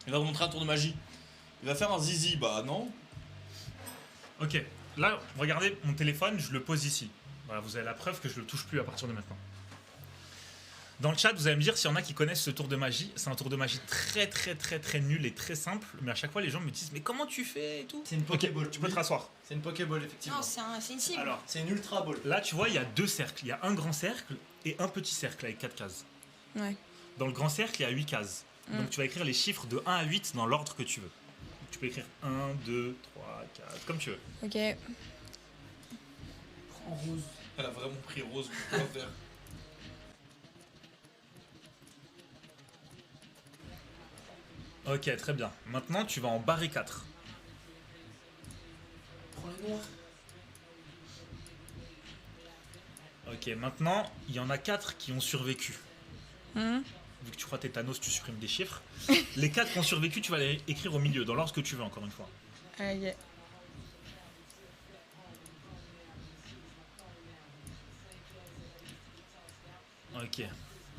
Il va vous montrer un tour de magie. Il va faire un zizi, bah non. Ok, là, regardez mon téléphone, je le pose ici. Voilà, vous avez la preuve que je le touche plus à partir de maintenant. Dans le chat, vous allez me dire s'il y en a qui connaissent ce tour de magie. C'est un tour de magie très nul et très simple. Mais à chaque fois, les gens me disent mais comment tu fais et tout. C'est une Pokéball. Tu peux te rasseoir. C'est une Pokéball, effectivement. Non, c'est une cible. Alors, C'est une Ultra Ball. là, tu vois, il y a 2 cercles. Il y a un grand cercle et un petit cercle avec 4 cases. Ouais. Dans le grand cercle, il y a 8 cases. Donc tu vas écrire les chiffres de 1 à 8 dans l'ordre que tu veux. Donc, tu peux écrire 1, 2, 3, 4, comme tu veux. Ok. Prends rose. Elle a vraiment pris rose pour quoi faire. Ok, très bien. Maintenant, tu vas en barrer 4. Prends la noire. Ok, maintenant, il y en a 4 qui ont survécu. Hum. Vu que tu crois tétanos, tu supprimes des chiffres. Les 4 qui ont survécu, tu vas les écrire au milieu, dans l'ordre que tu veux, encore une fois. Ok. Ok.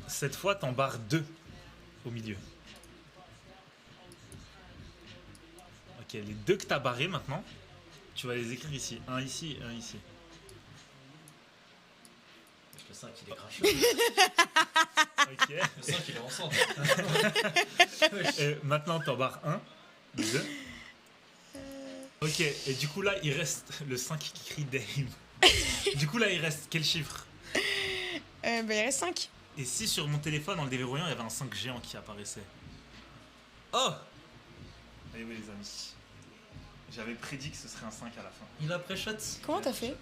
Cette fois, t'en barres 2 au milieu. Ok, les 2 que t'as barrés maintenant, tu vas les écrire ici. Un ici et un ici. Le 5, il est cracheux. Ok. Le 5 il est en centre. Et maintenant, t'en barres 1, 2. Ok, et du coup là, il reste le 5 qui crie Dave. Du coup là, il reste quel chiffre? Bah, il reste 5. Et si sur mon téléphone, en le déverrouillant, il y avait un 5 géant qui apparaissait? Oh! Eh oui les amis. J'avais prédit que ce serait un 5 à la fin. Il a pré-shot. Comment t'as fait?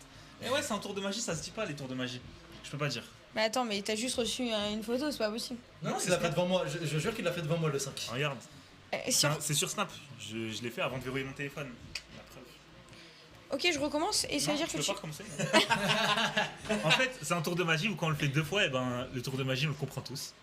Et ouais, c'est un tour de magie, ça se dit pas les tours de magie. Je peux pas dire. Mais attends, mais t'as juste reçu une photo, c'est pas possible. Non, Non, il c'est l'a fait Snap. devant moi. Je jure qu'il l'a fait devant moi, le 5. Regarde, Sur... c'est sur Snap. Je l'ai fait avant de verrouiller mon téléphone. La preuve. Ok, je recommence et ça veut Non, dire tu que peux pas recommencer. Non. En fait, c'est un tour de magie où quand on le fait 2 fois, et ben, le tour de magie, on le comprend tous.